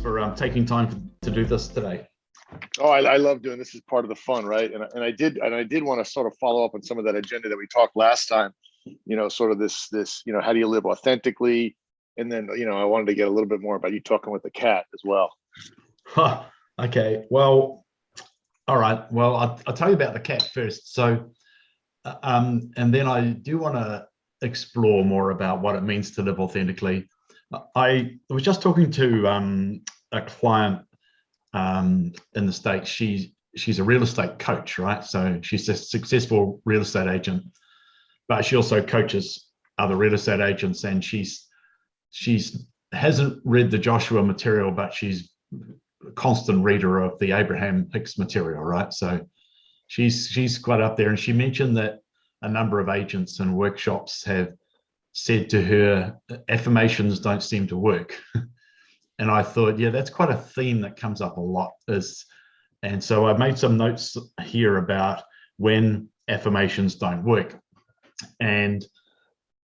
for taking time to do this today. Oh, I love doing this. Is part of the fun, right? And I did want to sort of follow up on some of that agenda that we talked last time. Sort of this how do you live authentically? And then I wanted to get a little bit more about you talking with the cat as well. Huh, okay, well, all right. Well, I'll tell you about the cat first. So, and then I do want to explore more about what it means to live authentically. I was just talking to a client in the States. She's a real estate coach, right? So she's a successful real estate agent, but she also coaches other real estate agents, and she's hasn't read the Joshua material, but she's a constant reader of the Abraham Hicks material, right? So she's quite up there, and she mentioned that a number of agents and workshops have said to her, affirmations don't seem to work. And I thought, yeah, that's quite a theme that comes up a lot. And so I made some notes here about when affirmations don't work. And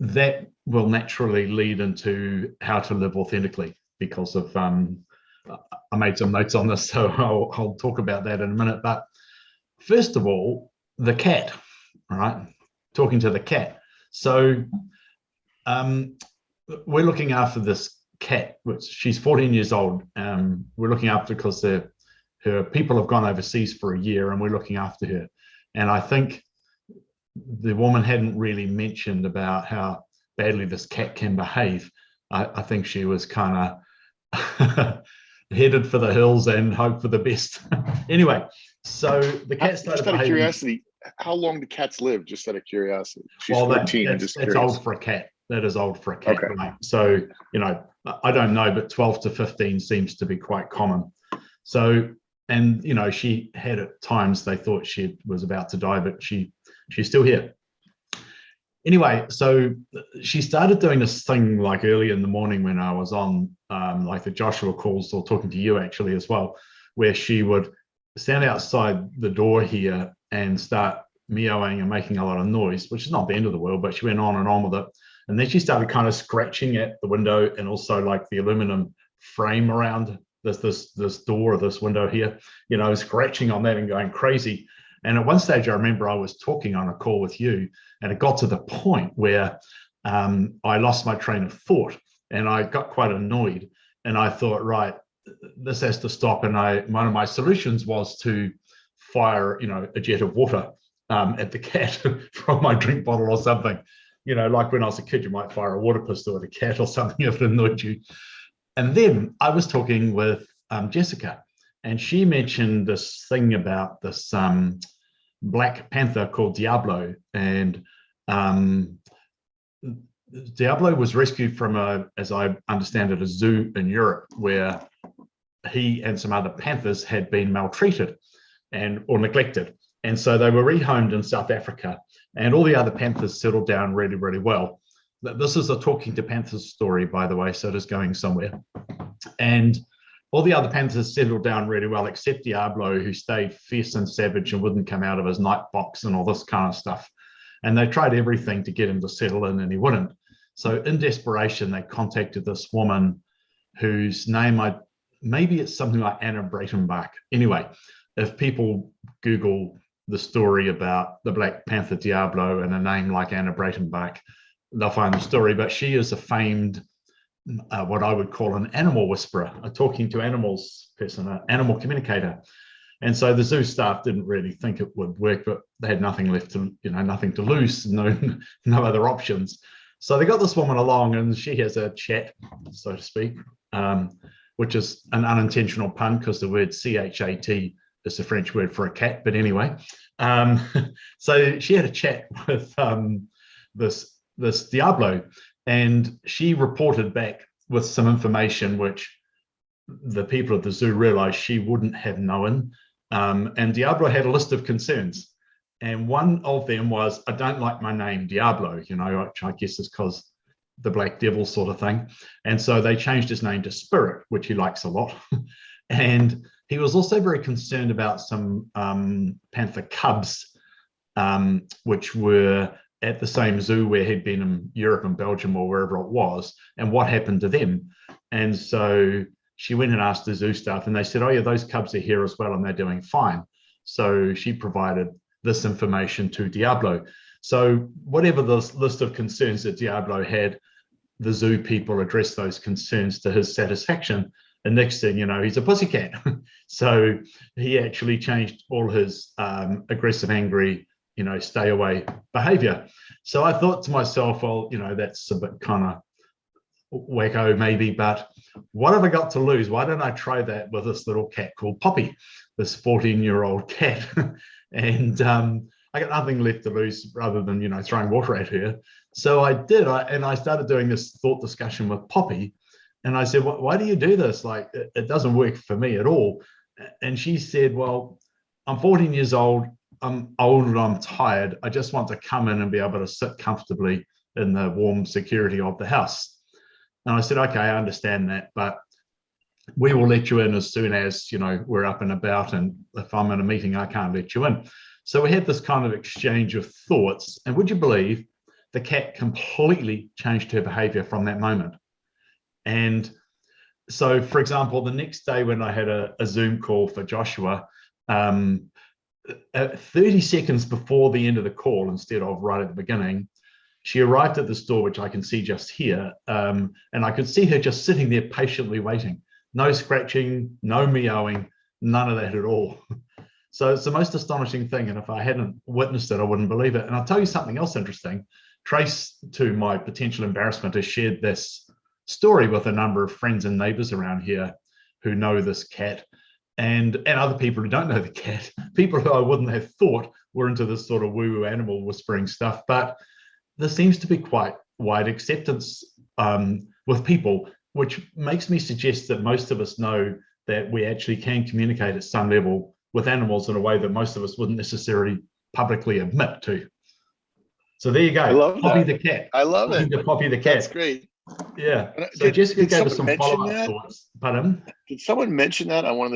that will naturally lead into how to live authentically because of, I made some notes on this, so I'll talk about that in a minute. But first of all, the cat, all right? Talking to the cat. So we're looking after this cat, which she's 14 years old. We're looking after because her people have gone overseas for a year, and we're looking after her. And I think the woman hadn't really mentioned about how badly this cat can behave. I think she was kind of headed for the hills and hope for the best. Anyway, so the cat started just out of curiosity, how long do cats live? Just out of curiosity. She's 14. That's old for a cat. That is old for a cat, okay. Right? So, I don't know, but 12 to 15 seems to be quite common. So, and, she had at times they thought she was about to die, but she's still here. Anyway, so she started doing this thing like early in the morning when I was on like the Joshua calls, or talking to you actually as well, where she would stand outside the door here and start meowing and making a lot of noise, which is not the end of the world, but she went on and on with it. And then she started kind of scratching at the window, and also like the aluminum frame around this door or this window here, scratching on that and going crazy. And at one stage, I remember I was talking on a call with you, and it got to the point where I lost my train of thought, and I got quite annoyed. And I thought, right, this has to stop. And one of my solutions was to fire, a jet of water at the cat from my drink bottle or something. Like when I was a kid, you might fire a water pistol at a cat or something if it annoyed you. And then I was talking with Jessica, and she mentioned this thing about this Black Panther called Diablo. And Diablo was rescued from as I understand it, a zoo in Europe where he and some other panthers had been maltreated or neglected. And so they were rehomed in South Africa, and all the other panthers settled down really, really well. This is a Talking to Panthers story, by the way, so it is going somewhere. And all the other panthers settled down really well, except Diablo, who stayed fierce and savage and wouldn't come out of his night box and all this kind of stuff. And they tried everything to get him to settle in, and he wouldn't. So in desperation, they contacted this woman whose name maybe it's something like Anna Breitenbach. Anyway, if people Google the story about the Black Panther Diablo and a name like Anna Breitenbach, they'll find the story. But she is a famed, what I would call an animal whisperer, a talking to animals person, an animal communicator. And so the zoo staff didn't really think it would work, but they had nothing left to, nothing to lose, no other options. So they got this woman along, and she has a chat, so to speak, which is an unintentional pun because the word CHAT is the French word for a cat. But anyway, so she had a chat with this Diablo, and she reported back with some information which the people at the zoo realized she wouldn't have known. And Diablo had a list of concerns. And one of them was, I don't like my name Diablo, which I guess is because the black devil sort of thing. And so they changed his name to Spirit, which he likes a lot. And he was also very concerned about some panther cubs, which were at the same zoo where he'd been in Europe and Belgium or wherever it was, and what happened to them. And so she went and asked the zoo staff, and they said, oh yeah, those cubs are here as well, and they're doing fine. So she provided this information to Diablo. So whatever the list of concerns that Diablo had, the zoo people addressed those concerns to his satisfaction. And next thing you know, he's a pussycat. So he actually changed all his aggressive, angry, stay away behavior. So I thought to myself, well, that's a bit kind of wacko maybe, but what have I got to lose? Why don't I try that with this little cat called Poppy, this 14-year-old cat? And I got nothing left to lose rather than, throwing water at her. So I did, and I started doing this thought discussion with Poppy. And I said, why do you do this? Like, it doesn't work for me at all. And she said, well, I'm 14 years old. I'm old and I'm tired. I just want to come in and be able to sit comfortably in the warm security of the house. And I said, okay, I understand that, but we will let you in as soon as, we're up and about. And if I'm in a meeting, I can't let you in. So we had this kind of exchange of thoughts. And would you believe the cat completely changed her behavior from that moment? And so, for example, the next day when I had a Zoom call for Joshua, 30 seconds before the end of the call, instead of right at the beginning, she arrived at the store, which I can see just here. And I could see her just sitting there patiently waiting. No scratching, no meowing, none of that at all. So it's the most astonishing thing. And if I hadn't witnessed it, I wouldn't believe it. And I'll tell you something else interesting. Trace, to my potential embarrassment, has shared this story with a number of friends and neighbors around here who know this cat, and other people who don't know the cat, people who I wouldn't have thought were into this sort of woo-woo animal whispering stuff. But there seems to be quite wide acceptance with people, which makes me suggest that most of us know that we actually can communicate at some level with animals in a way that most of us wouldn't necessarily publicly admit to. So there you go. I love Poppy that. the cat. I love it. Poppy the cat. That's great. Yeah. So Jessica gave us some mention follow-up that? thoughts. Pardon? Did someone mention that on one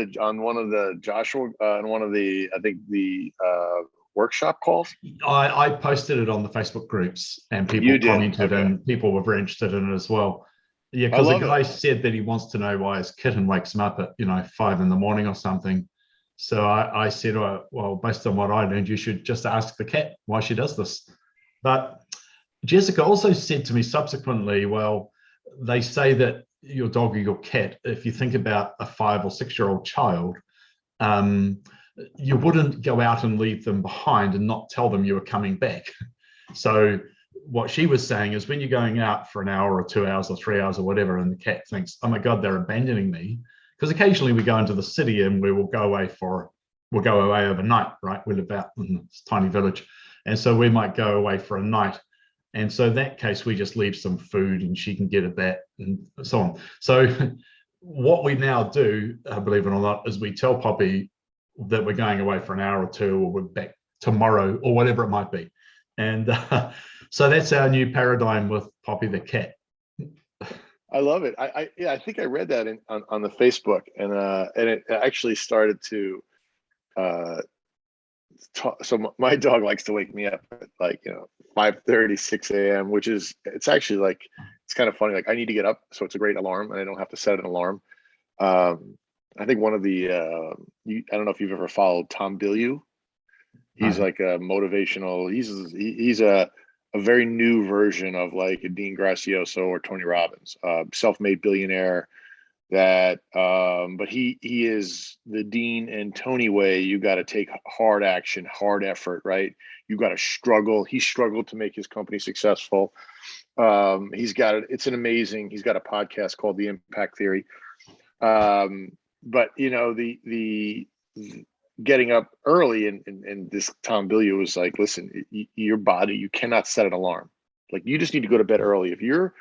of the Joshua on one of the, I think, the workshop calls? I posted it on the Facebook groups, and people You did? commented, Okay. and people were very interested in it as well. Yeah, I because the love guy it. said that he wants to know why his kitten wakes him up at 5 in the morning or something. So I said, oh, well, based on what I learned, you should just ask the cat why she does this. But Jessica also said to me subsequently, well, they say that your dog or your cat, if you think about a 5 or 6-year-old child, you wouldn't go out and leave them behind and not tell them you were coming back. So what she was saying is, when you're going out for an hour or 2 hours or 3 hours or whatever, and the cat thinks, oh my God, they're abandoning me. Because occasionally we go into the city and we'll go away overnight, right? We live out in this tiny village. And so we might go away for a night. And so in that case, we just leave some food and she can get at that and so on. So what we now do, believe it or not, is we tell Poppy that we're going away for an hour or two, or we're back tomorrow, or whatever it might be. And so that's our new paradigm with Poppy the cat. I love it. I think I read that on the Facebook, and it actually started to so my dog likes to wake me up at 5:30, 6 a.m., which is, it's actually it's kind of funny. Like, I need to get up, so it's a great alarm, and I don't have to set an alarm. I think one of the I don't know if you've ever followed Tom Bilyeu. He's like a motivational. He's a very new version of like a Dean Gracioso or Tony Robbins, self-made billionaire. But he is the Dean and Tony way. You got to take hard action, hard effort, right? You got to struggle. He struggled to make his company successful. He's got it. He's got a podcast called The Impact Theory. But the getting up early, and this Tom Bilyeu was like, listen, your body, you cannot set an alarm. Like, you just need to go to bed early. If you're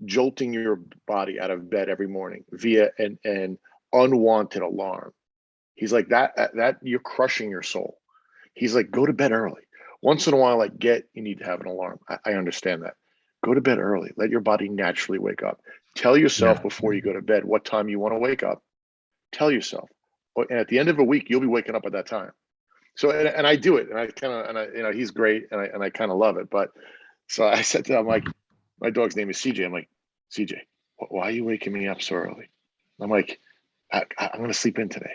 jolting your body out of bed every morning via an unwanted alarm, he's like, that you're crushing your soul. He's like, go to bed early. Once in a while, you need to have an alarm. I understand that. Go to bed early. Let your body naturally wake up. Tell yourself before you go to bed what time you want to wake up. Tell yourself. And at the end of a week, you'll be waking up at that time. So, and I do it, and I he's great, and I kind of love it. But so I said to him, like, my dog's name is CJ. I'm like, CJ, why are you waking me up so early? I'm like, I'm going to sleep in today.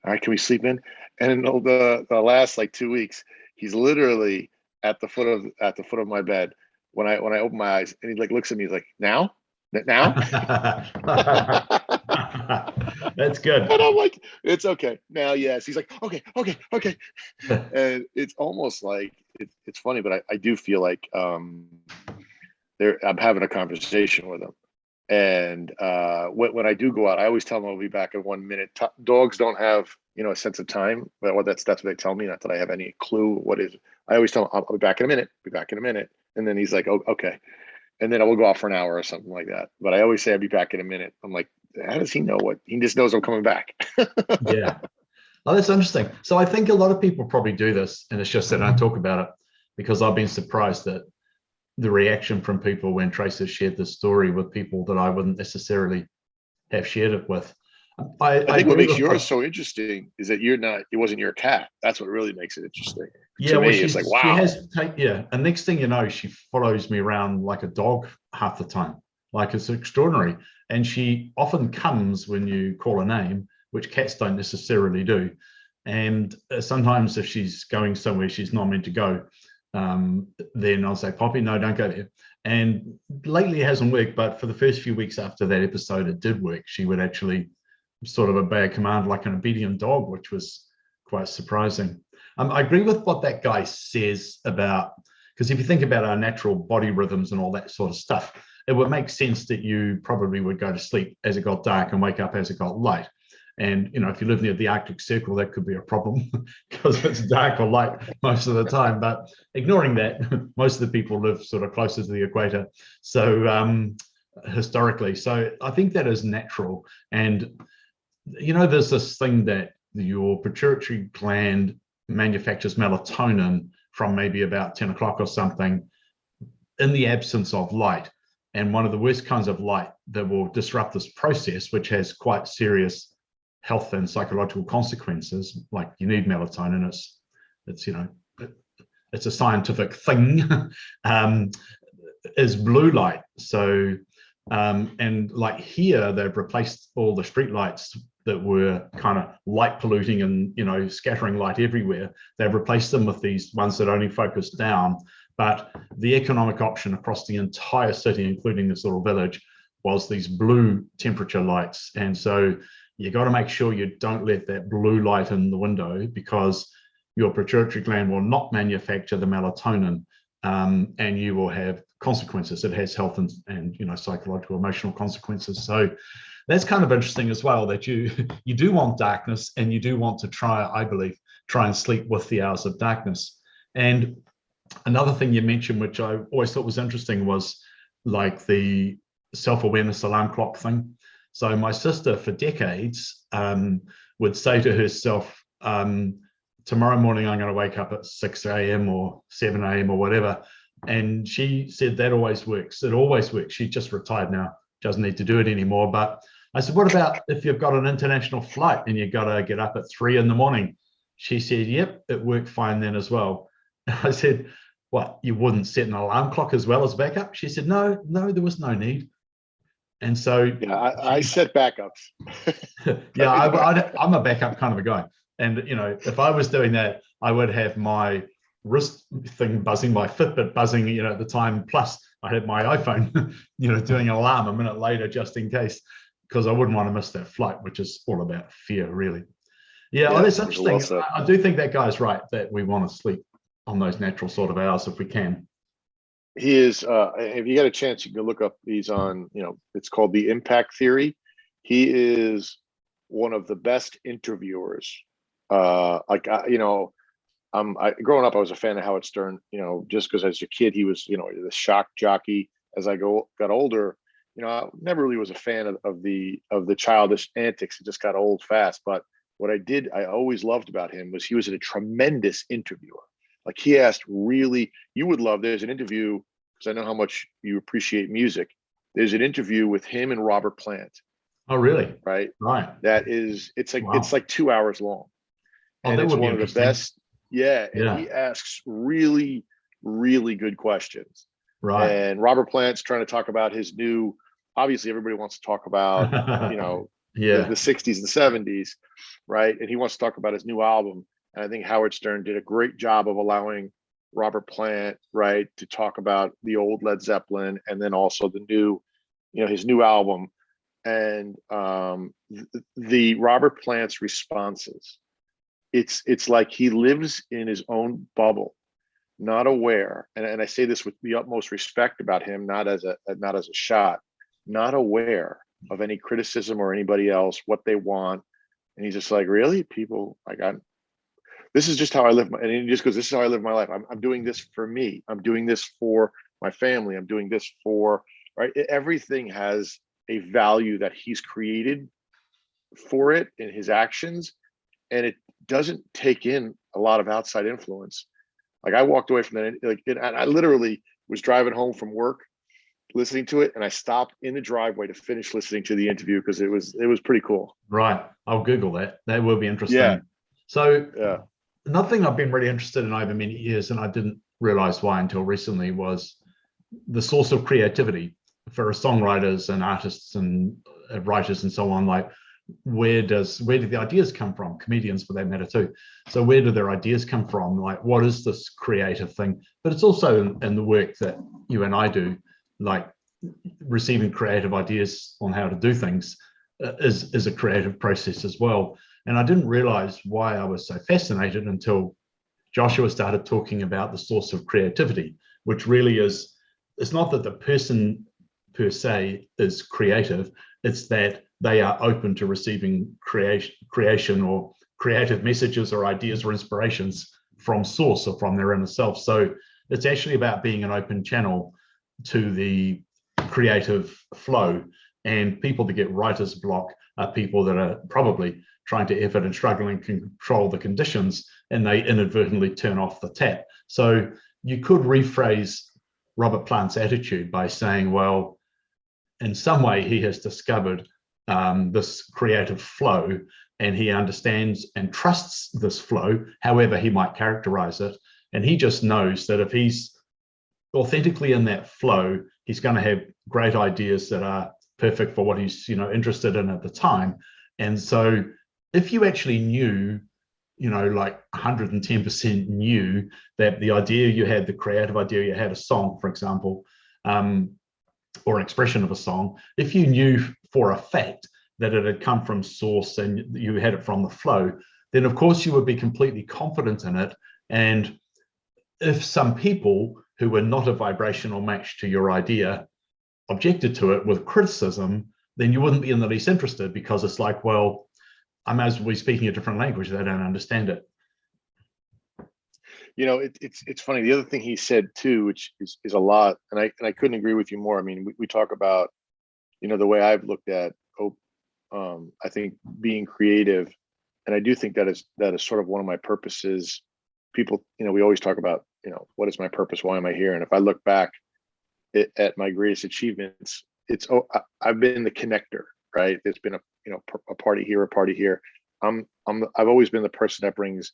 All right, can we sleep in? And in the last like 2 weeks, he's literally at the foot of my bed when I open my eyes, and he like looks at me, he's like, now? Now? That's good. And I'm like, it's okay. Now, yes. He's like, okay. And it's almost like it's funny, but I do feel like I'm having a conversation with him. And when I do go out, I always tell them I'll be back in 1 minute. Dogs don't have, a sense of time. But that's what they tell me. Not that I have any clue what is. I always tell them I'll be back in a minute. Be back in a minute. And then he's like, oh, okay. And then I will go off for an hour or something like that. But I always say I'll be back in a minute. I'm like, how does he know what? He just knows I'm coming back. Yeah. Oh, that's interesting. So I think a lot of people probably do this, and it's just that I don't talk about it, because I've been surprised at the reaction from people when Trace has shared this story with people that I wouldn't necessarily have shared it with. I think what makes yours so interesting is that it wasn't your cat. That's what really makes it interesting. Yeah, to well, me, it's like, wow. And next thing you know, she follows me around like a dog half the time. Like, it's extraordinary. And she often comes when you call her name, which cats don't necessarily do. And sometimes if she's going somewhere she's not meant to go, then I'll say, Poppy, no, don't go there. And lately it hasn't worked, but for the first few weeks after that episode, it did work. She would actually sort of obey a command like an obedient dog, which was quite surprising. I agree with what that guy says about, because if you think about our natural body rhythms and all that sort of stuff, it would make sense that you probably would go to sleep as it got dark and wake up as it got light. And, if you live near the Arctic Circle, that could be a problem because it's dark or light most of the time. But ignoring that, most of the people live sort of closer to the equator. So historically, so I think that is natural. And, there's this thing that your pituitary gland manufactures melatonin from maybe about 10 o'clock or something in the absence of light. And one of the worst kinds of light that will disrupt this process, which has quite serious health and psychological consequences, like you need melatonin, it's a scientific thing, is blue light. So and like here they've replaced all the street lights that were kind of light polluting and scattering light everywhere. They've replaced them with these ones that only focus down. But the economic option across the entire city, including this little village, was these blue temperature lights. And so you got to make sure you don't let that blue light in the window, because your pituitary gland will not manufacture the melatonin, and you will have consequences. It has health and psychological, emotional consequences. So that's kind of interesting as well, that you do want darkness, and you do want to try and sleep with the hours of darkness. And another thing you mentioned, which I always thought was interesting, was like the self-awareness alarm clock thing. So my sister for decades would say to herself, tomorrow morning I'm going to wake up at 6 a.m. or 7 a.m. or whatever. And she said that always works. It always works. She's just retired now, doesn't need to do it anymore. But I said, what about if you've got an international flight and you've got to get up at 3 a.m? She said, yep, it worked fine then as well. I said, what, you wouldn't set an alarm clock as well as backup? She said, no, there was no need. And so yeah, I set backups. Yeah, I'm a backup kind of a guy. And if I was doing that, I would have my wrist thing buzzing, my Fitbit buzzing, at the time. Plus, I had my iPhone, doing an alarm a minute later just in case, because I wouldn't want to miss that flight, which is all about fear, really. Yeah, well, that's interesting. Well, I do think that guy's right, that we want to sleep on those natural sort of hours if we can. He is, if you get a chance, you can look up, he's on, it's called The Impact Theory. He is one of the best interviewers. Growing up, I was a fan of Howard Stern, just because as a kid, he was, the shock jockey. As I got older, I never really was a fan of the childish antics. It just got old fast. But what I always loved about him was he was a tremendous interviewer. Like, he asked you would love, there's an interview, because I know how much you appreciate music. There's an interview with him and Robert Plant. Oh, really? Right. That is, it's like 2 hours long. And it's one of the best. Yeah. And he asks really, really good questions. Right. And Robert Plant's trying to talk about his new, obviously everybody wants to talk about, Yeah. the 60s and 70s, right? And he wants to talk about his new album. And I think Howard Stern did a great job of allowing Robert Plant, right, to talk about the old Led Zeppelin and then also the new, his new album. And the Robert Plant's responses, it's like he lives in his own bubble, not aware. And I say this with the utmost respect about him, not as a shot, not aware of any criticism or anybody else, what they want. And he's just like, really? People, like, this is just how I live. And he just goes, this is how I live my life. I'm doing this for me. I'm doing this for my family. I'm doing this for, right? Everything has a value that he's created for it in his actions. And it doesn't take in a lot of outside influence. Like, I walked away from that, like, and I literally was driving home from work, listening to it, and I stopped in the driveway to finish listening to the interview because it was pretty cool. Right. I'll Google that. That will be interesting. Yeah. So Yeah. another thing I've been really interested in over many years, and I didn't realize why until recently, was the source of creativity for songwriters and artists and writers and so on. Like, where do the ideas come from? Comedians, for that matter, too. So where do their ideas come from? Like, what is this creative thing? But it's also in the work that you and I do, like receiving creative ideas on how to do things is a creative process as well. And I didn't realize why I was so fascinated until Joshua started talking about the source of creativity, which really is, it's not that the person per se is creative, it's that they are open to receiving creation or creative messages or ideas or inspirations from source or from their inner self. So it's actually about being an open channel to the creative flow. And people that get writer's block are people that are probably trying to effort and struggle and control the conditions, and they inadvertently turn off the tap. So you could rephrase Robert Plant's attitude by saying, well, in some way he has discovered this creative flow, and he understands and trusts this flow, however he might characterize it. And he just knows that if he's authentically in that flow, he's going to have great ideas that are perfect for what he's interested in at the time. And so if you actually knew, like 110% knew that the idea you had, the creative idea you had, a song, for example, or an expression of a song, if you knew for a fact that it had come from source and you had it from the flow, then of course you would be completely confident in it. And if some people who were not a vibrational match to your idea objected to it with criticism, then you wouldn't be in the least interested, because it's like, well, I'm as we speaking a different language, they don't understand it. It's funny. The other thing he said too, which is a lot, and I couldn't agree with you more. I mean, we talk about, the way I've looked at, I think being creative, and I do think that is sort of one of my purposes. People, we always talk about, what is my purpose? Why am I here? And if I look back at my greatest achievements, I've been the connector, right? There's been a party here, a party here. I've always been the person that brings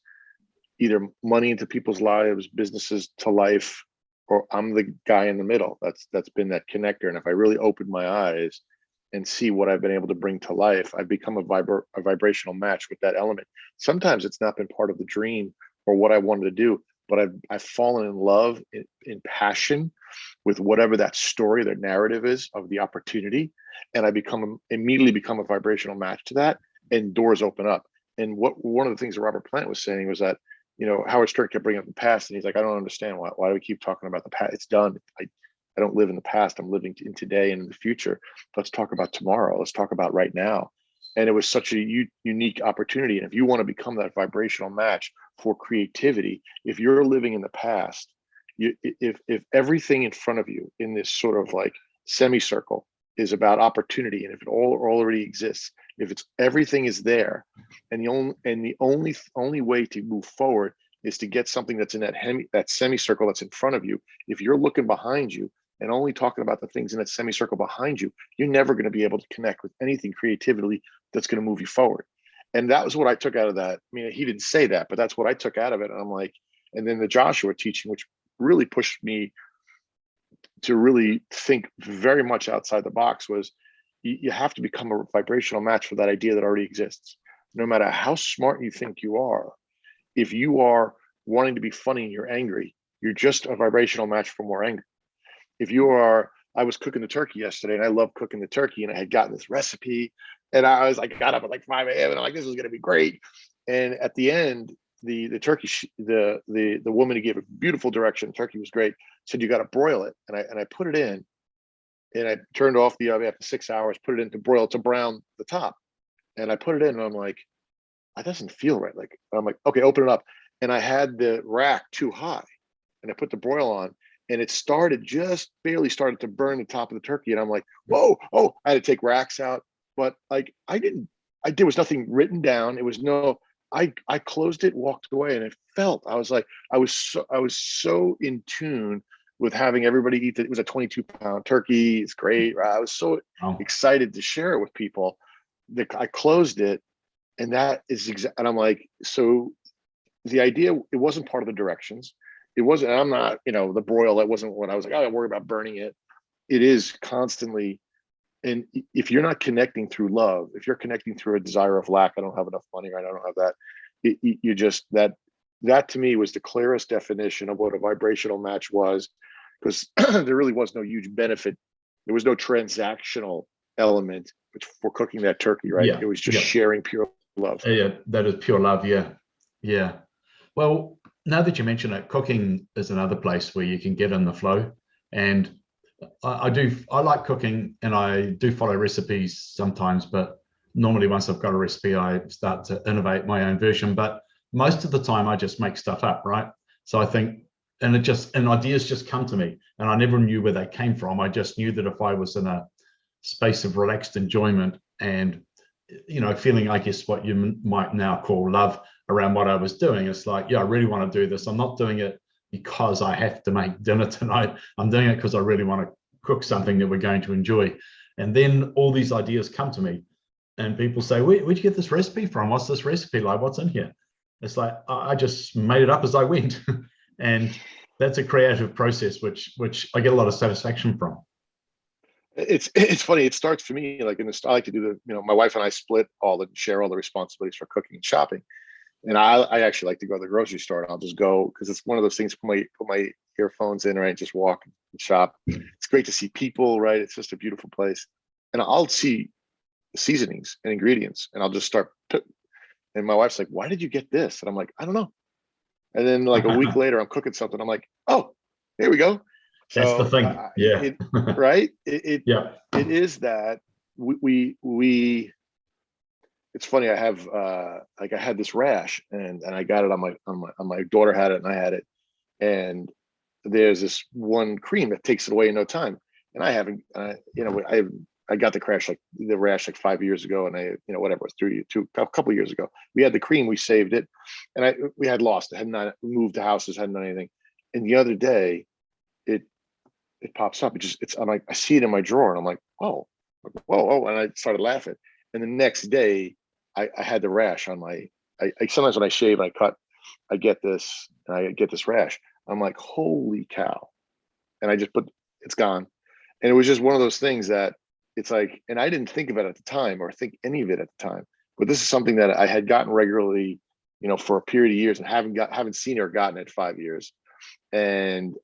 either money into people's lives, businesses to life, or I'm the guy in the middle. That's been that connector. And if I really open my eyes and see what I've been able to bring to life, I've become a vibrational match with that element. Sometimes it's not been part of the dream or what I wanted to do, but I've fallen in love, in passion with whatever that story, that narrative is of the opportunity. And I immediately become a vibrational match to that, and doors open up. And one of the things that Robert Plant was saying was that, Howard Stern kept bringing up the past, and he's like, I don't understand why do we keep talking about the past? It's done. I don't live in the past. I'm living in today and in the future. Let's talk about tomorrow. Let's talk about right now. And it was such a unique opportunity. And if you want to become that vibrational match for creativity, if you're living in the past, if everything in front of you in this sort of like semicircle is about opportunity, and if it all already exists, if it's everything is there, and the only way to move forward is to get something that's in that semicircle that's in front of you. If you're looking behind you and only talking about the things in that semicircle behind you, you're never going to be able to connect with anything creatively that's going to move you forward. And that was what I took out of that. I mean, he didn't say that, but that's what I took out of it. And I'm like, and then the Joshua teaching, which really pushed me to really think very much outside the box, was you have to become a vibrational match for that idea that already exists. No matter how smart you think you are, if you are wanting to be funny and you're angry, you're just a vibrational match for more anger. If you are, I was cooking the turkey yesterday and I love cooking the turkey, and I had gotten this recipe, and I got up at like 5 a.m. and I'm like, this is going to be great. And at the end, the turkey, the woman who gave a beautiful direction, the turkey was great, said, you got to broil it. And I put it in, and I turned off the oven after 6 hours, put it in to broil to brown the top. And I put it in and I'm like, that doesn't feel right. Like, I'm like, okay, open it up. And I had the rack too high, and I put the broil on, and it started, just barely started to burn the top of the turkey. And I'm like, whoa, oh, I had to take racks out. But like, there was nothing written down. It was no, I closed it, walked away, and it felt, I was like, I was so in tune with having everybody eat it. It was a 22-pound turkey. It's great. I was so excited to share it with people that I closed it. And that is and I'm like, so the idea, it wasn't part of the directions. It wasn't, I'm not, the broil, that wasn't what I was like, I don't worry about burning it. It is constantly. And if you're not connecting through love, if you're connecting through a desire of lack, I don't have enough money, right? I don't have that. You just, that to me was the clearest definition of what a vibrational match was, because there really was no huge benefit. There was no transactional element for cooking that turkey, right? It was just sharing pure love. Yeah, that is pure love. Yeah. Well, now that you mention it, cooking is another place where you can get in the flow. And I like cooking, and I do follow recipes sometimes, but normally once I've got a recipe, I start to innovate my own version. But most of the time I just make stuff up, right? So I think, and ideas just come to me, and I never knew where they came from. I just knew that if I was in a space of relaxed enjoyment and, feeling, I guess, what you might now call love around what I was doing, it's like, yeah, I really want to do this. I'm not doing it because I have to make dinner tonight. I'm doing it because I really want to cook something that we're going to enjoy. And then all these ideas come to me, and people say, where'd you get this recipe from? What's this recipe like? What's in here? It's like, I just made it up as I went. And that's a creative process, which I get a lot of satisfaction from. It's funny. It starts for me like in this. I like to do my wife and I share all the responsibilities for cooking and shopping. And I actually like to go to the grocery store, and I'll just go, because it's one of those things, put my earphones in, right? Just walk and shop. It's great to see people, right? It's just a beautiful place. And I'll see seasonings and ingredients, and I'll just start. And my wife's like, why did you get this? And I'm like, I don't know. And then like a week later, I'm cooking something. I'm like, oh, here we go. That's the thing. Yeah. Right. It is that we it's funny. I have I had this rash, and I got it on my daughter had it, and I had it. And there's this one cream that takes it away in no time. And I haven't, I got the rash like 5 years ago, and whatever, it was a couple of years ago. We had the cream, we saved it, and we had lost it, had not moved the houses, hadn't done anything. And the other day, it pops up. I'm like, I see it in my drawer, and I'm like, whoa, and I started laughing. And the next day, I had the rash on my. I sometimes when I shave and I cut, I get this rash. I'm like, holy cow! And I just it's gone. And it was just one of those things that it's like, and I didn't think of it at the time, or think any of it at the time. But this is something that I had gotten regularly, for a period of years, and haven't seen or gotten it 5 years. And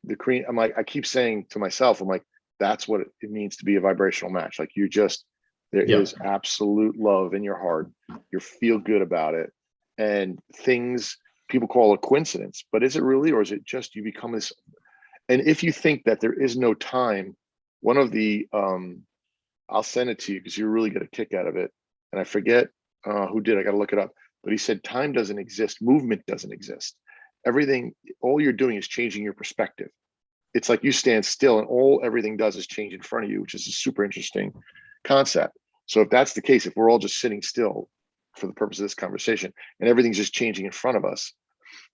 the cream, I'm like, I keep saying to myself, I'm like, that's what it means to be a vibrational match. Like there is absolute love in your heart. You feel good about it. And things people call a coincidence, but is it really, or is it just you become this? And if you think that there is no time, one of the, I'll send it to you because you're really get a kick out of it. And I forget who did, I got to look it up, but he said, time doesn't exist. Movement doesn't exist. Everything, all you're doing is changing your perspective. It's like you stand still and everything does is change in front of you, which is a super interesting concept. So if that's the case, if we're all just sitting still for the purpose of this conversation and everything's just changing in front of us,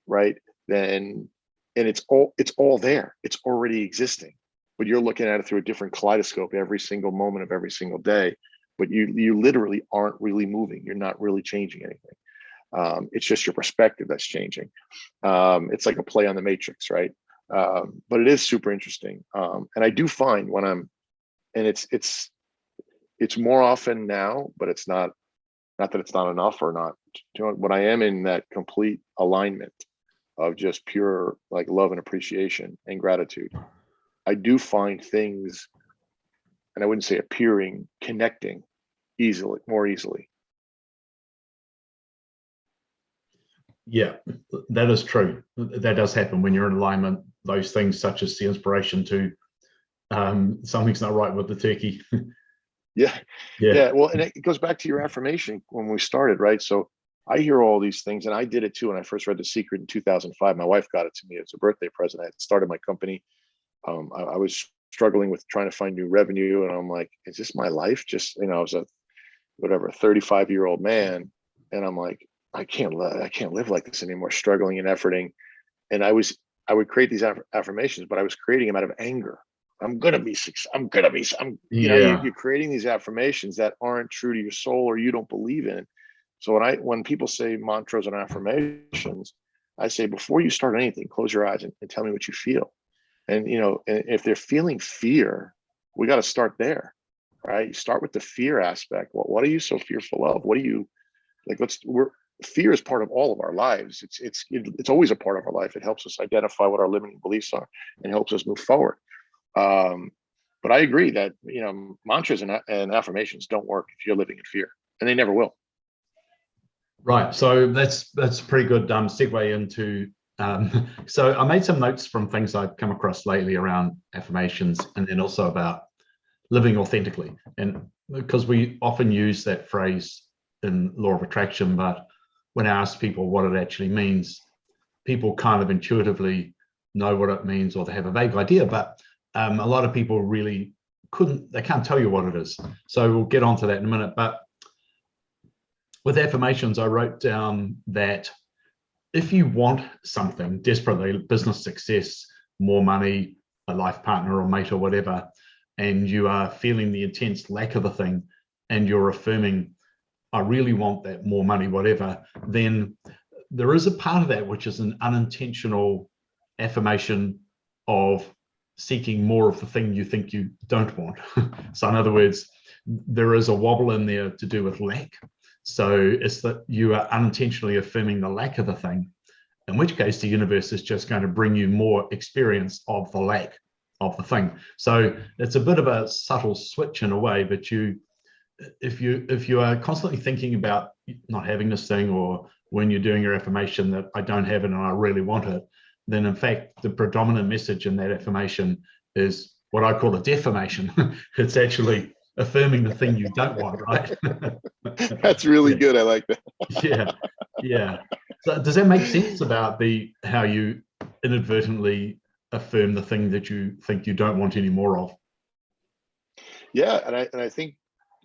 right? Then, and it's all there. It's already existing, but you're looking at it through a different kaleidoscope every single moment of every single day. But you literally aren't really moving. You're not really changing anything. It's just your perspective that's changing. It's like a play on the Matrix, right? But it is super interesting. And I do find when I'm, and it's more often now, but it's not that it's not enough or not. When I am in that complete alignment of just pure like love and appreciation and gratitude, I do find things, and I wouldn't say appearing, connecting more easily. Yeah, that is true. That does happen when you're in alignment. Those things, such as the inspiration to something's not right with the turkey. Yeah. Yeah. Yeah. Well, and it goes back to your affirmation when we started, right? So I hear all these things, and I did it too when I first read The Secret in 2005. My wife got it to me as a birthday present. I had started my company. I was struggling with trying to find new revenue, and I'm like, is this my life? Just, I was a 35-year-old man, and I'm like, I can't live like this anymore, struggling and efforting. And I would create these affirmations, but I was creating them out of anger. I'm gonna be Yeah. you're creating these affirmations that aren't true to your soul or you don't believe in. So when people say mantras and affirmations, I say, before you start anything, close your eyes and tell me what you feel. And and if they're feeling fear, we got to start there, right? You start with the fear aspect. What are you so fearful of? What do you like? Fear is part of all of our lives. It's always a part of our life. It helps us identify what our limiting beliefs are and helps us move forward. But I agree that mantras and affirmations don't work if you're living in fear, and they never will. Right. So that's a pretty good segue into. So I made some notes from things I've come across lately around affirmations, and then also about living authentically. And because we often use that phrase in law of attraction, but when I ask people what it actually means, people kind of intuitively know what it means, or they have a vague idea, but a lot of people really they can't tell you what it is. So we'll get onto that in a minute. But with affirmations, I wrote down that if you want something desperately, business success, more money, a life partner or mate or whatever, and you are feeling the intense lack of a thing, and you're affirming, I really want that more money, whatever, then there is a part of that which is an unintentional affirmation of seeking more of the thing you think you don't want. So in other words, there is a wobble in there to do with lack. So it's that you are unintentionally affirming the lack of the thing, in which case the universe is just going to bring you more experience of the lack of the thing. So it's a bit of a subtle switch in a way, but if you are constantly thinking about not having this thing, or when you're doing your affirmation that I don't have it and I really want it, then in fact the predominant message in that affirmation is what I call a defamation. It's actually affirming the thing you don't want, right? That's really good. I like that. Yeah. So does that make sense about how you inadvertently affirm the thing that you think you don't want any more of? Yeah, and I think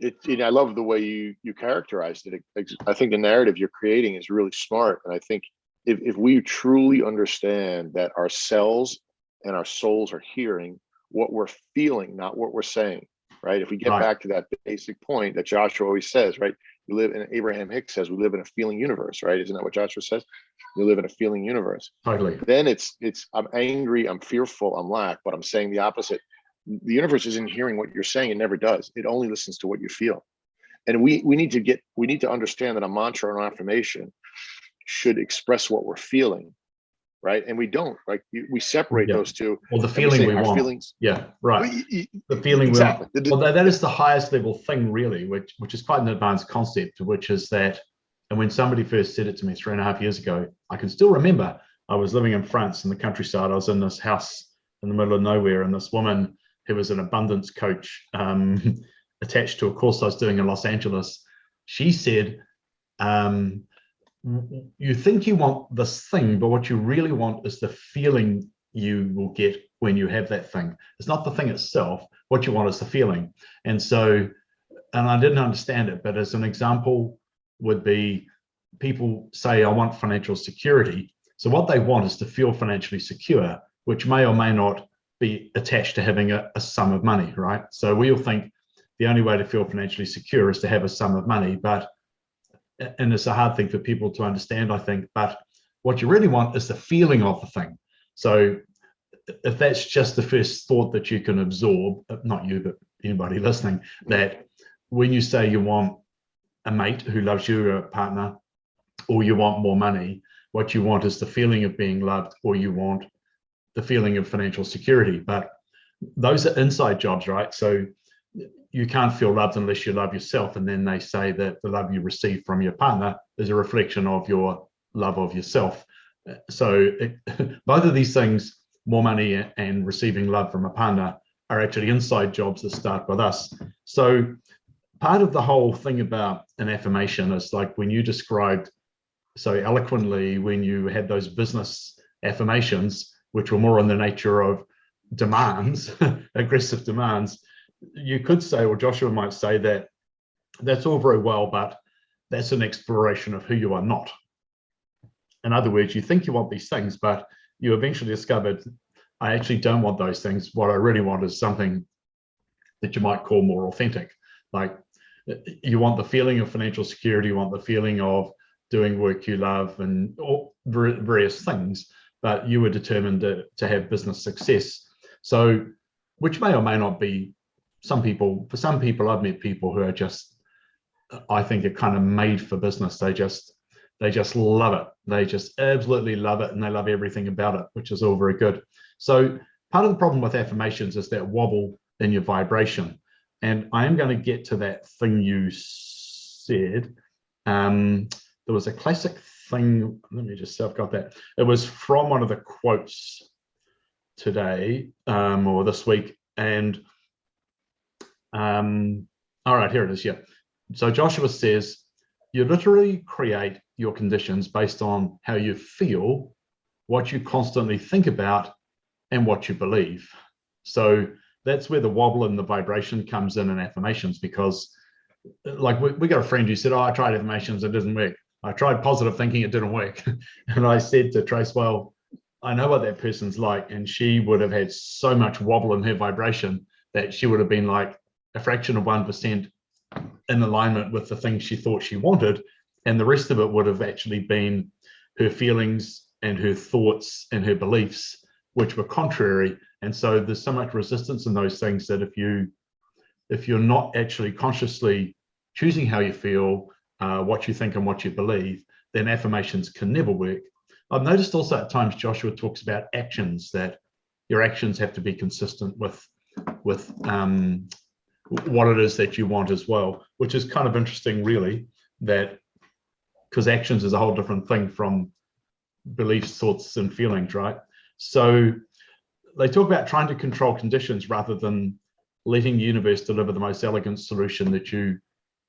I love the way you characterized it. I think the narrative you're creating is really smart, and I think if we truly understand that our cells and our souls are hearing what we're feeling, not what we're saying, right? If we get back to that basic point that Joshua always says, right? Abraham Hicks says, we live in a feeling universe, right? Isn't that what Joshua says? We live in a feeling universe. Totally. Then it's I'm angry, I'm fearful, I'm lack, but I'm saying the opposite. The universe isn't hearing what you're saying. It never does. It only listens to what you feel. And we need to understand that a mantra or an affirmation should express what we're feeling, right? And we don't, like, we separate those two. Well, the feeling we want. Feelings. Yeah, right. The feeling exactly. we want. Well, that is the highest level thing, really, which is quite an advanced concept, which is that, and when somebody first said it to me 3.5 years ago, I can still remember I was living in France in the countryside. I was in this house in the middle of nowhere, and this woman who was an abundance coach attached to a course I was doing in Los Angeles, she said, you think you want this thing, but what you really want is the feeling you will get when you have that thing. It's not the thing itself. What you want is the feeling. And so, and I didn't understand it, but as an example would be, people say, I want financial security. So what they want is to feel financially secure, which may or may not be attached to having a sum of money, right? So we all think the only way to feel financially secure is to have a sum of money, and it's a hard thing for people to understand, I think, but what you really want is the feeling of the thing. So if that's just the first thought that you can absorb, not you, but anybody listening, that when you say you want a mate who loves you, a partner, or you want more money, what you want is the feeling of being loved, or you want the feeling of financial security. But those are inside jobs, right? So you can't feel loved unless you love yourself. And then they say that the love you receive from your partner is a reflection of your love of yourself. So both of these things, more money and receiving love from a partner, are actually inside jobs that start with us. So part of the whole thing about an affirmation is like when you described so eloquently when you had those business affirmations, which were more in the nature of demands, aggressive demands, you could say, or Joshua might say, that that's all very well, but that's an exploration of who you are not. In other words, you think you want these things, but you eventually discovered, I actually don't want those things. What I really want is something that you might call more authentic. Like you want the feeling of financial security, you want the feeling of doing work you love and all various things, but you were determined to have business success. So, which may or may not be some people, for some people, I've met people who are just, I think, are kind of made for business. They just love it. They just absolutely love it, and they love everything about it, which is all very good. So part of the problem with affirmations is that wobble in your vibration. And I am going to get to that thing you said. There was a classic thing. Let me just see, I've got that. It was from one of the quotes today or this week. And all right, here it is. Yeah. So Joshua says, you literally create your conditions based on how you feel, what you constantly think about, and what you believe. So that's where the wobble and the vibration comes in affirmations, because like we got a friend who said, oh, I tried affirmations, it didn't work. I tried positive thinking, it didn't work. And I said to Trace, well, I know what that person's like. And she would have had so much wobble in her vibration that she would have been like a fraction of 1% in alignment with the things she thought she wanted. And the rest of it would have actually been her feelings and her thoughts and her beliefs, which were contrary. And so there's so much resistance in those things that if you're not actually consciously choosing how you feel, what you think and what you believe, then affirmations can never work. I've noticed also at times Joshua talks about actions, that your actions have to be consistent with what it is that you want as well, which is kind of interesting, really, that because actions is a whole different thing from beliefs, thoughts, and feelings, right? So they talk about trying to control conditions rather than letting the universe deliver the most elegant solution that you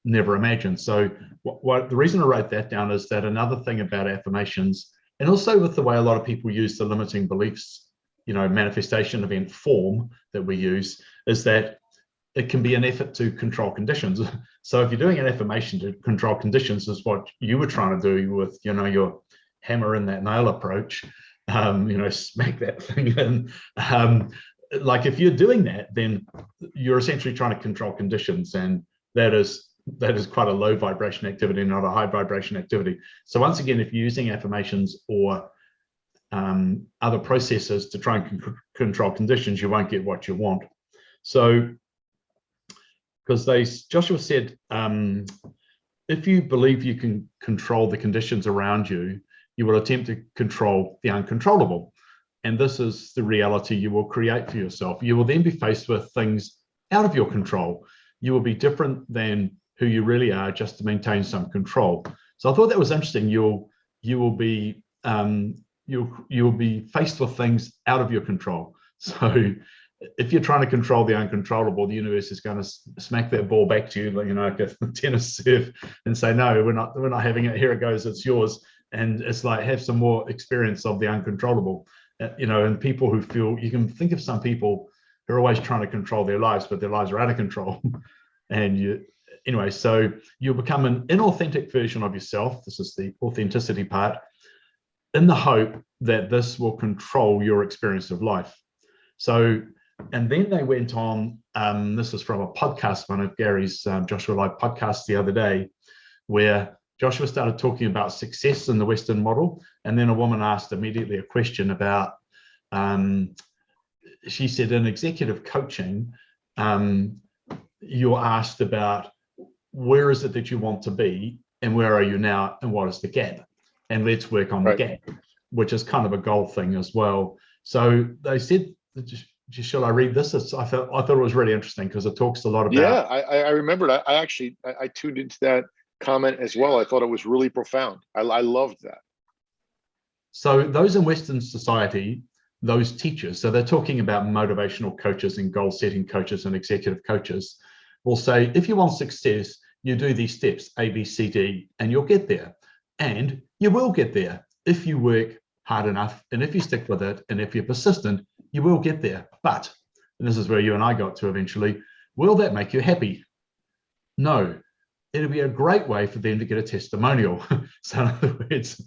never imagined. So the reason I wrote that down is that another thing about affirmations, and also with the way a lot of people use the limiting beliefs, manifestation event form that we use, is that it can be an effort to control conditions. So if you're doing an affirmation to control conditions, is what you were trying to do with, your hammer in that nail approach, smack that thing in. Like if you're doing that, then you're essentially trying to control conditions, and that is quite a low vibration activity, not a high vibration activity. So once again, if you're using affirmations or other processes to try and control conditions, you won't get what you want. So, because Joshua said, if you believe you can control the conditions around you, you will attempt to control the uncontrollable. And this is the reality you will create for yourself. You will then be faced with things out of your control. You will be different than who you really are just to maintain some control. So I thought that was interesting. You will be faced with things out of your control. So if you're trying to control the uncontrollable, the universe is going to smack that ball back to you, like a tennis serve, and say, no, we're not having it. Here it goes. It's yours. And it's like, have some more experience of the uncontrollable, and people who feel, you can think of some people who are always trying to control their lives, but their lives are out of control. And so you'll become an inauthentic version of yourself. This is the authenticity part, in the hope that this will control your experience of life. So, and then they went on, this is from a podcast, one of Gary's Joshua Live podcasts the other day, where Joshua started talking about success in the Western model. And then a woman asked immediately a question about, she said, in executive coaching, you're asked about where is it that you want to be and where are you now and what is the gap, and let's work on the Right. gap, which is kind of a goal thing as well. So they said, shall I read this? I thought it was really interesting because it talks a lot about. Yeah, I remembered. I actually I tuned into that comment as well. I thought it was really profound. I loved that. So those in Western society, those teachers, so they're talking about motivational coaches and goal setting coaches and executive coaches, will say, if you want success, you do these steps, A, B, C, D, and you'll get there. And you will get there if you work hard enough, and if you stick with it, and if you're persistent, you will get there. But, and this is where you and I got to eventually, will that make you happy? No. It'll be a great way for them to get a testimonial. So in other words,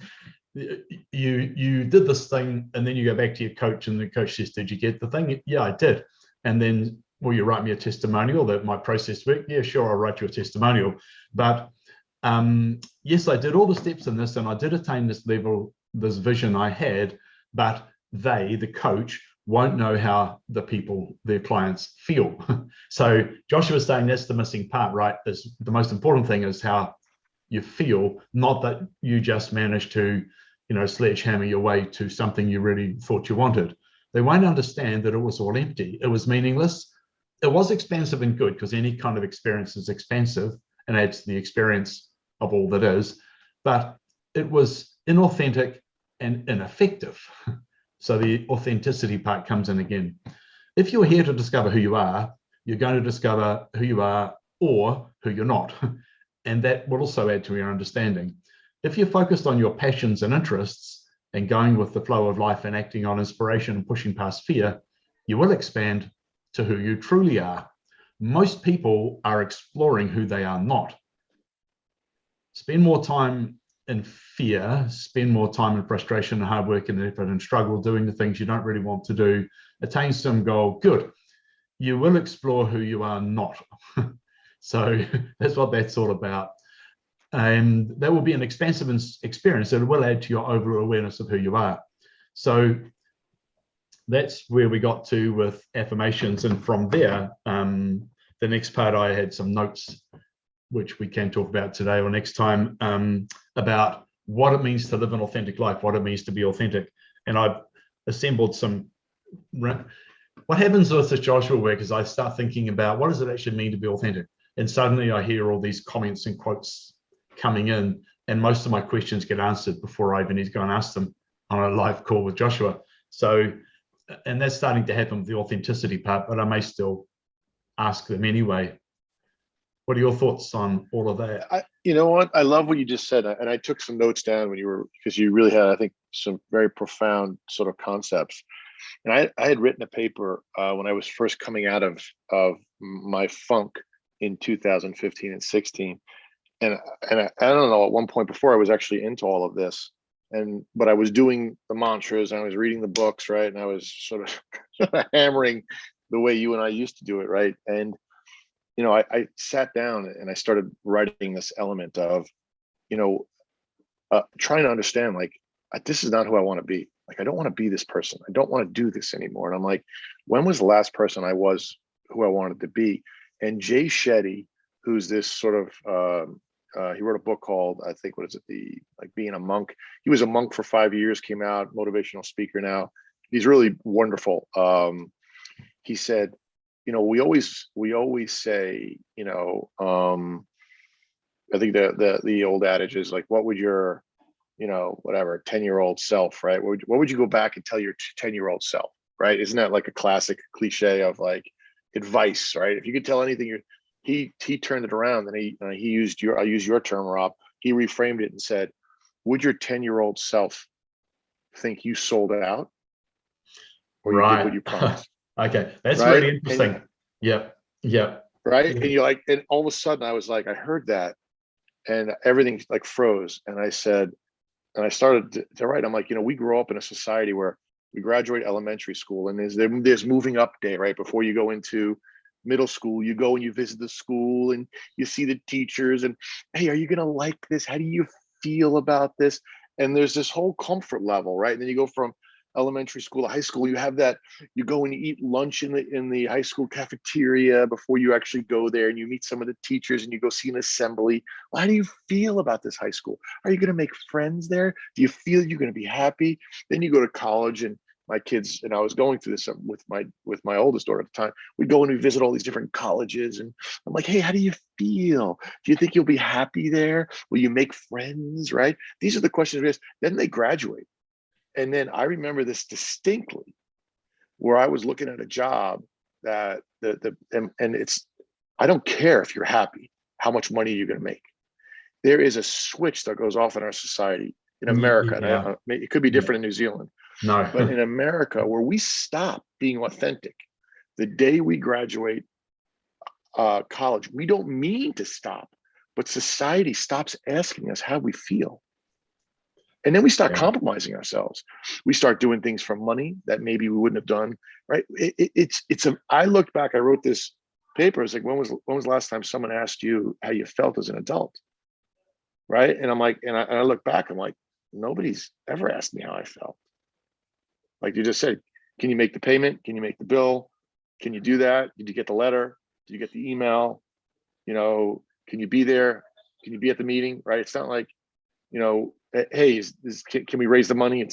you did this thing, and then you go back to your coach, and the coach says, did you get the thing? Yeah, I did. And then, will you write me a testimonial that my process worked? Yeah, sure, I'll write you a testimonial. But yes, I did all the steps in this, and I did attain this level, this vision I had, but they, the coach, won't know how the people, their clients, feel. So Joshua's saying that's the missing part, right? Is the most important thing is how you feel, not that you just managed to, sledgehammer your way to something you really thought you wanted. They won't understand that it was all empty. It was meaningless. It was expensive and good, because any kind of experience is expensive and adds to the experience of all that is, but it was inauthentic and ineffective. So the authenticity part comes in again. If you're here to discover who you are, you're going to discover who you are or who you're not. And that will also add to your understanding. If you're focused on your passions and interests and going with the flow of life and acting on inspiration and pushing past fear, you will expand to who you truly are. Most people are exploring who they are not. Spend more time in fear, spend more time in frustration and hard work and effort and struggle doing the things you don't really want to do, attain some goal, good. You will explore who you are not. So that's what that's all about. And that will be an expansive experience that will add to your overall awareness of who you are. So that's where we got to with affirmations. And from there, the next part, I had some notes, which we can talk about today or next time, about what it means to live an authentic life, what it means to be authentic. And I've assembled some. What happens with this Joshua work is I start thinking about what does it actually mean to be authentic? And suddenly I hear all these comments and quotes coming in, and most of my questions get answered before I even need to go and ask them on a live call with Joshua. So, and that's starting to happen with the authenticity part, but I may still ask them anyway. What are your thoughts on all of that? You know what? I love what you just said. And I took some notes down because you really had, I think, some very profound sort of concepts. And I had written a paper when I was first coming out of my funk in 2015 and 16. And I don't know, at one point before I was actually into all of this, but I was doing the mantras and I was reading the books, right? And I was sort of hammering the way you and I used to do it, right? And I sat down and I started writing this element of, trying to understand, like, this is not who I want to be. Like, I don't want to be this person. I don't want to do this anymore. And I'm like, when was the last person I was who I wanted to be? And Jay Shetty, who's this sort of, he wrote a book called, I think, what is it? Being a Monk. He was a monk for 5 years, came out, motivational speaker now. He's really wonderful. He said, we always say, I think the old adage is like, what would your, whatever, 10-year-old self, right? What would you go back and tell your 10-year-old self, right? Isn't that like a classic cliche of like advice, right? If you could tell anything, he turned it around and he used I use your term, Rob. He reframed it and said, would your 10-year-old self think you sold out or you did what you promised? Okay, that's right? really interesting. Yep. Right. And you're like, and all of a sudden I was like, I heard that and everything like froze. And I said, and I started to write, I'm like, we grow up in a society where we graduate elementary school and there's moving up day, right? Before you go into middle school, you go and you visit the school and you see the teachers and, hey, are you going to like this? How do you feel about this? And there's this whole comfort level, right? And then you go from elementary school, high school, you have that, you go and you eat lunch in the high school cafeteria before you actually go there, and you meet some of the teachers and you go see an assembly. Well, how do you feel about this high school? Are you going to make friends there? Do you feel you're going to be happy? Then you go to college, and my kids, and I was going through this with my oldest daughter at the time. We go and we visit all these different colleges, and I'm like, hey, how do you feel? Do you think you'll be happy there? Will you make friends? Right? These are the questions we ask. Then they graduate. And then I remember this distinctly, where I was looking at a job that and it's, I don't care if you're happy, how much money you're going to make. There is a switch that goes off in our society in America. Yeah. And it could be different in New Zealand. No. But in America, where we stop being authentic the day we graduate college, we don't mean to stop, but society stops asking us how we feel. And then we start compromising ourselves. We start doing things for money that maybe we wouldn't have done, right? I looked back, I wrote this paper. It's like, when was the last time someone asked you how you felt as an adult? Right? And I'm like, and I look back, I'm like, nobody's ever asked me how I felt. Like you just said, can you make the payment? Can you make the bill? Can you do that? Did you get the letter? Did you get the email? You know, can you be there? Can you be at the meeting? Right? It's not like, you know, hey, can we raise the money?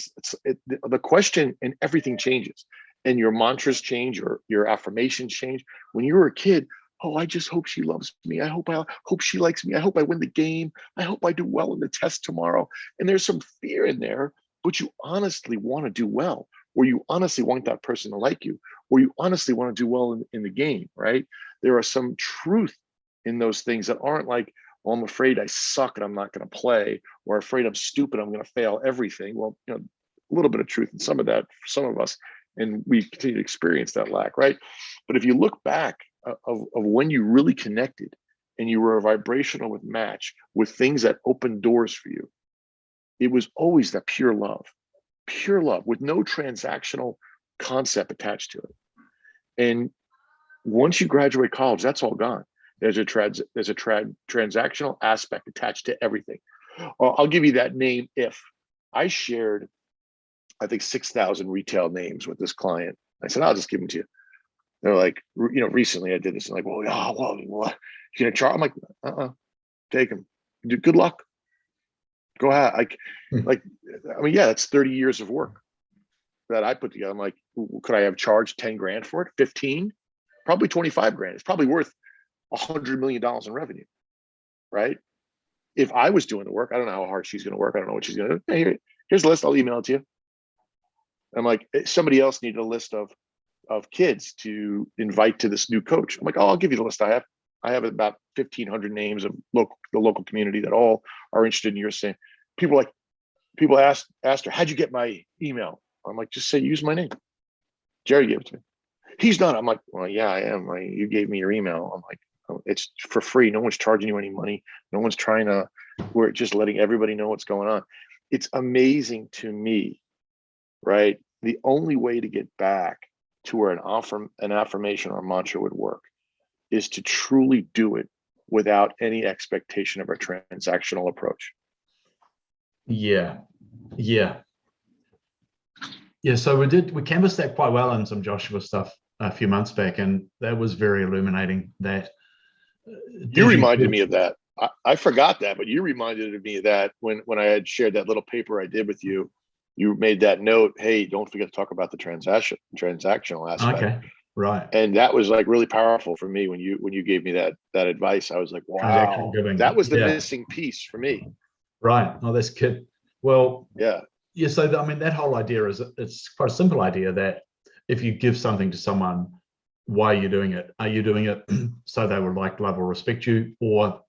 The question, and everything changes, and your mantras change, or your affirmations change. When you were a kid, oh, I just hope she loves me. I hope she likes me. I hope I win the game. I hope I do well in the test tomorrow. And there's some fear in there, but you honestly want to do well, or you honestly want that person to like you, or you honestly want to do well in the game, right? There are some truth in those things that aren't like, well, I'm afraid I suck and I'm not going to play, or afraid I'm stupid, I'm going to fail everything. Well, you know, a little bit of truth in some of that for some of us, and we continue to experience that lack, right? But if you look back of when you really connected and you were a vibrational match with things that opened doors for you, it was always that pure love with no transactional concept attached to it. And once you graduate college, that's all gone. There's a transactional aspect attached to everything. I'll give you that name. If I shared, I think 6,000 retail names with this client, I said, I'll just give them to you. They're like, you know, recently I did this, and like, well, yeah, well, you gonna charge? I'm like, take them. Good luck. Go ahead. I mean, yeah, that's 30 years of work that I put together. I'm like, could I have charged 10 grand for it? 15? Probably 25 grand. It's probably worth $100 million in revenue, right? If I was doing the work, I don't know how hard she's going to work. I don't know what she's going to do. Hey, here's a list. I'll email it to you. I'm like, somebody else needed a list of kids to invite to this new coach. I'm like, oh, I'll give you the list I have. I have about 1,500 names of the local community that all are interested in your saying. People asked her, how'd you get my email? I'm like, just say, use my name. Jerry gave it to me. He's not. I'm like, well, yeah, I am. You gave me your email. I'm like, it's for free. No one's charging you any money. No one's trying to, we're just letting everybody know what's going on. It's amazing to me, right? The only way to get back to where an affirmation or a mantra would work is to truly do it without any expectation of a transactional approach. Yeah. So we canvassed that quite well in some Joshua stuff a few months back, and that was very illuminating. That you reminded me of that. I forgot that, but you reminded me of that when I had shared that little paper I did with you. You made that note, hey, don't forget to talk about the transactional aspect. Okay, right. And that was like really powerful for me when you gave me that advice. I was like, wow, that was the missing piece for me. Right. Oh, that's good. Well, yeah. So I mean, that whole idea it's quite a simple idea that if you give something to someone, why are you doing it? Are you doing it so they would like, love, or respect you, or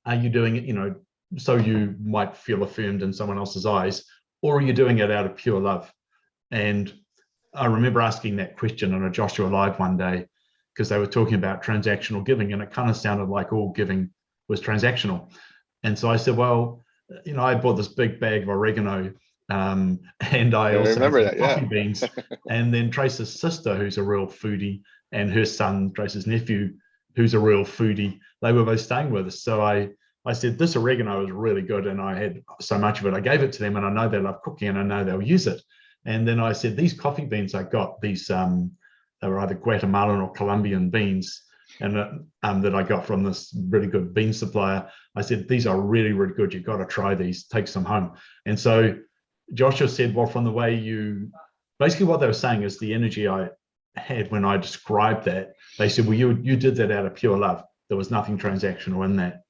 are you doing it, you know, so you might feel affirmed in someone else's eyes, or are you doing it out of pure love? And I remember asking that question on a Joshua Live one day, because they were talking about transactional giving, and it kind of sounded like all giving was transactional. And so I said, well, you know, I bought this big bag of oregano, and I also remember that, coffee beans. And then Trace's sister, who's a real foodie, and her son, Trace's nephew, who's a real foodie, they were both staying with us. So I said, this oregano is really good, and I had so much of it. I gave it to them, and I know they love cooking, and I know they'll use it. And then I said, these coffee beans I got, these they were either Guatemalan or Colombian beans, and that I got from this really good bean supplier. I said, these are really, really good. You've got to try these, take some home. And so Joshua said, well, from the way you, basically what they were saying is the energy I had when I described that, they said, well, you did that out of pure love. There was nothing transactional in that.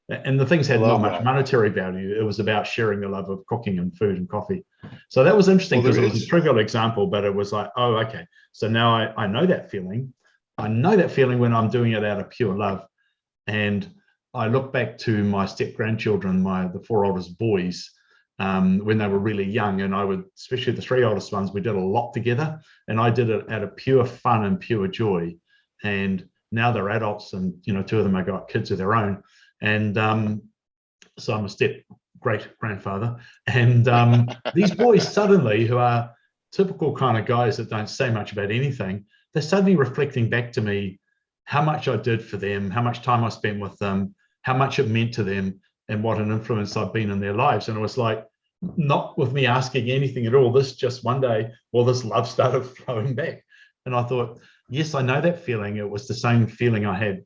And the things I had not love much that. monetary value. It was about sharing the love of cooking and food and coffee. So that was interesting Well, because there it was a is. trivial example, but it was like, oh, okay. So now I know that feeling. I know that feeling when I'm doing it out of pure love. And I look back to my step grandchildren, the four oldest boys, when they were really young, and I would, especially the three oldest ones, we did a lot together, and I did it out of pure fun and pure joy. And now they're adults, and two of them have got kids of their own, and so I'm a step great grandfather. And these boys suddenly, who are typical kind of guys that don't say much about anything, they're suddenly reflecting back to me how much I did for them, how much time I spent with them, how much it meant to them, and what an influence I've been in their lives. And it was like, not with me asking anything at all. This just one day, well, this love started flowing back. And I thought, yes, I know that feeling. It was the same feeling I had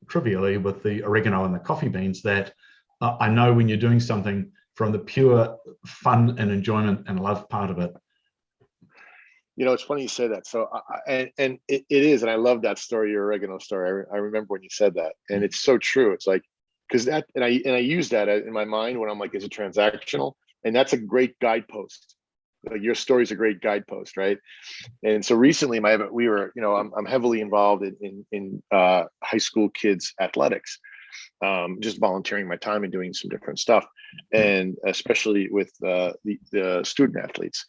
trivially with the oregano and the coffee beans, that I know when you're doing something from the pure fun and enjoyment and love part of it. It's funny you say that. So, and it is, and I love that story, your oregano story. I remember when you said that, and it's so true. It's like, because that, and I use that in my mind when I'm like, is it transactional? And that's a great guidepost. Like your story is a great guidepost, right? And so recently, we were, I'm heavily involved in high school kids athletics, just volunteering my time and doing some different stuff, and especially with the student athletes.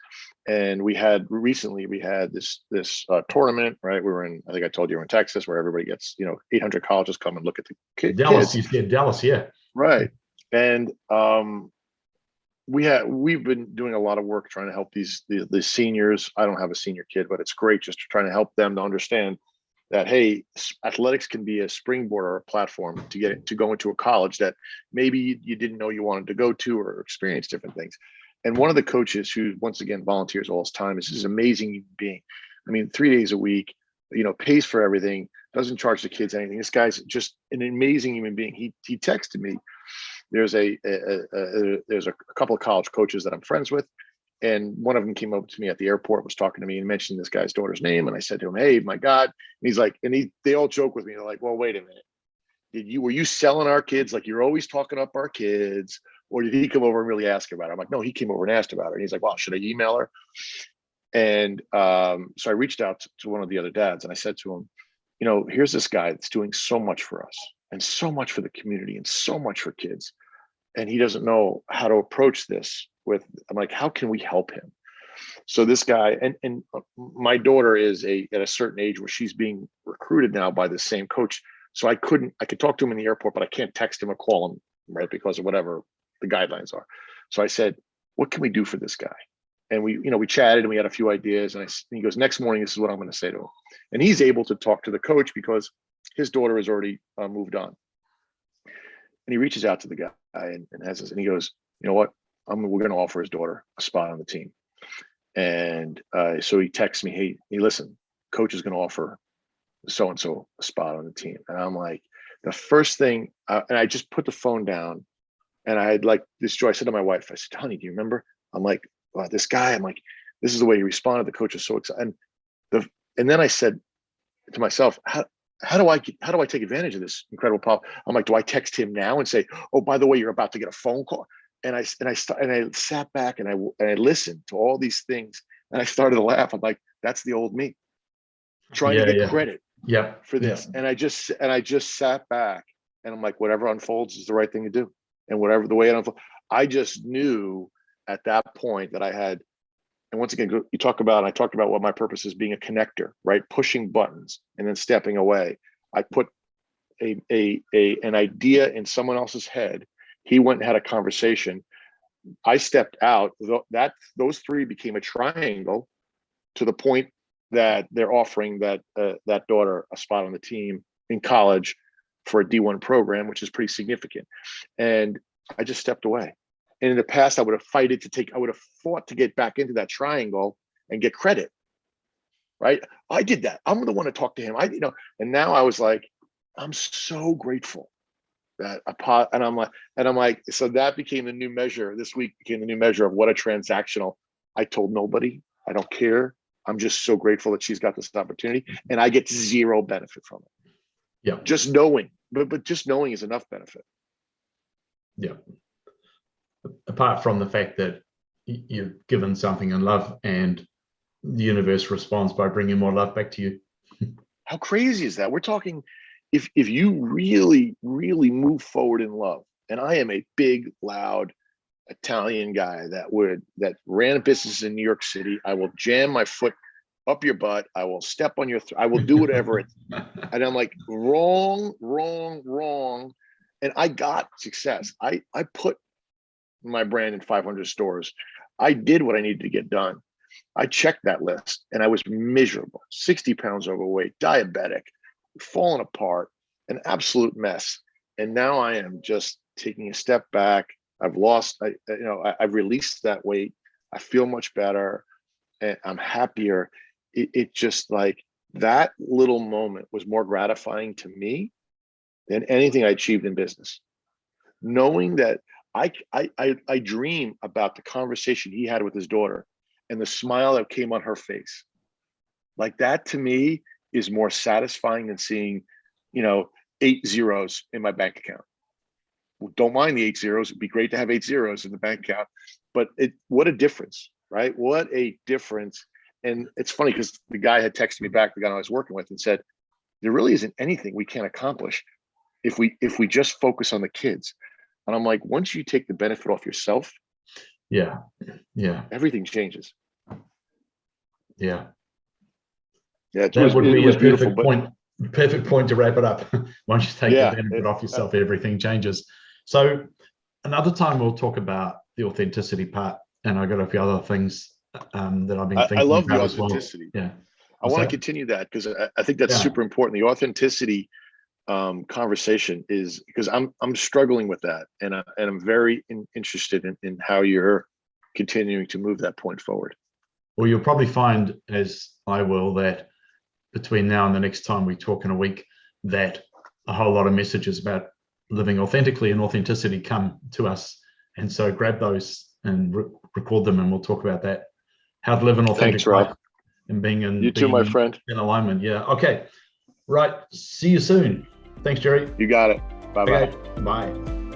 And we had this tournament, right? We were in, I think I told you, we're in Texas, where everybody gets, 800 colleges come and look at the Dallas, kids. you said Dallas, yeah. Right. And we've been doing a lot of work trying to help the seniors. I don't have a senior kid, but it's great just trying to help them to understand that, hey, athletics can be a springboard or a platform to go into a college that maybe you didn't know you wanted to go to, or experience different things. And one of the coaches, who once again volunteers all his time, is this amazing human being. I mean, 3 days a week, pays for everything, doesn't charge the kids anything. This guy's just an amazing human being. He texted me. There's there's a couple of college coaches that I'm friends with, and one of them came up to me at the airport, was talking to me, and mentioned this guy's daughter's name. And I said to him, "Hey, my God!" And he's like, they all joke with me. They're like, "Well, wait a minute. Were you selling our kids? Like, you're always talking up our kids, or did he come over and really ask about it?" I'm like, "No, he came over and asked about her." And he's like, "Well, should I email her?" And so I reached out to one of the other dads, and I said to him, here's this guy that's doing so much for us, and so much for the community, and so much for kids, and he doesn't know how to approach this with. I'm like, how can we help him? So this guy, and my daughter is at a certain age where she's being recruited now by the same coach. So I could talk to him in the airport, but I can't text him or call him, right? Because of whatever the guidelines are. So I said, what can we do for this guy? And we chatted, and we had a few ideas. And he goes, next morning, this is what I'm going to say to him. And he's able to talk to the coach because his daughter has already moved on. And he reaches out to the guy and has this, and he goes, you know what? We're going to offer his daughter a spot on the team. And so he texts me, hey, listen, coach is going to offer so-and-so a spot on the team. And I'm like, the first thing, and I just put the phone down, and I had like this joy. I said to my wife, I said, honey, do you remember? I'm like, wow, this guy, I'm like, this is the way he responded. The coach is so excited. And then I said to myself, how do I take advantage of this incredible pop? I'm like, do I text him now and say, oh, by the way, you're about to get a phone call? And I sat back and I listened to all these things, and I started to laugh. I'm like, that's the old me trying to get credit for this. And I just sat back, and I'm like, whatever unfolds is the right thing to do. And whatever the way it unfolds, I just knew at that point that I had. And once again, I talked about what my purpose is, being a connector, right? Pushing buttons and then stepping away. I put an idea in someone else's head. He went and had a conversation. I stepped out. Those three became a triangle, to the point that they're offering that daughter a spot on the team in college for a D1 program, which is pretty significant. And I just stepped away. And in the past, I would have fought to get back into that triangle and get credit. Right. I did that. I'm the one to talk to him. And now I was like, I'm so grateful that and I'm like, so that became the new measure. This week became the new measure of what a transactional. I told nobody. I don't care. I'm just so grateful that she's got this opportunity, and I get zero benefit from it. Yeah. Just knowing, but just knowing is enough benefit. Yeah. Apart from the fact that you're given something in love and the universe responds by bringing more love back to you. How crazy is that? We're talking, if you really, really move forward in love, and I am a big, loud Italian guy that ran a business in New York City. I will jam my foot up your butt. I will step on your, I will do whatever and I'm like, wrong. And I got success. I put my brand in 500 stores. I did what I needed to get done. I checked that list, and I was miserable, 60 pounds overweight, diabetic, falling apart, an absolute mess. And now I am just taking a step back. I've I've released that weight. I feel much better, and I'm happier. It just, like, that little moment was more gratifying to me than anything I achieved in business. Knowing that I dream about the conversation he had with his daughter and the smile that came on her face. Like, that to me is more satisfying than seeing, 8 zeros in my bank account. Don't mind the 8 zeros. It'd be great to have 8 zeros in the bank account, but what a difference, right? What a difference. And it's funny because the guy had texted me back, the guy I was working with, and said, there really isn't anything we can't accomplish if we just focus on the kids. And I'm like, once you take the benefit off yourself, yeah, everything changes. Yeah, it that would be a beautiful, perfect point to wrap it up. Once you take the benefit off yourself, everything changes. So another time we'll talk about the authenticity part, and I got a few other things that I've been thinking I love about the as well. authenticity. Yeah, I want to continue that because I think that's super important. The authenticity conversation is, because I'm struggling with that, and I'm very interested in how you're continuing to move that point forward. Well, you'll probably find, as I will, that between now and the next time we talk in a week, that a whole lot of messages about living authentically and authenticity come to us. And so grab those and record them, and we'll talk about that. How to live an authentic life and being my friend, in alignment. Yeah. Okay. Right. See you soon. Thanks, Jerry. You got it. Bye-bye. Okay. Bye.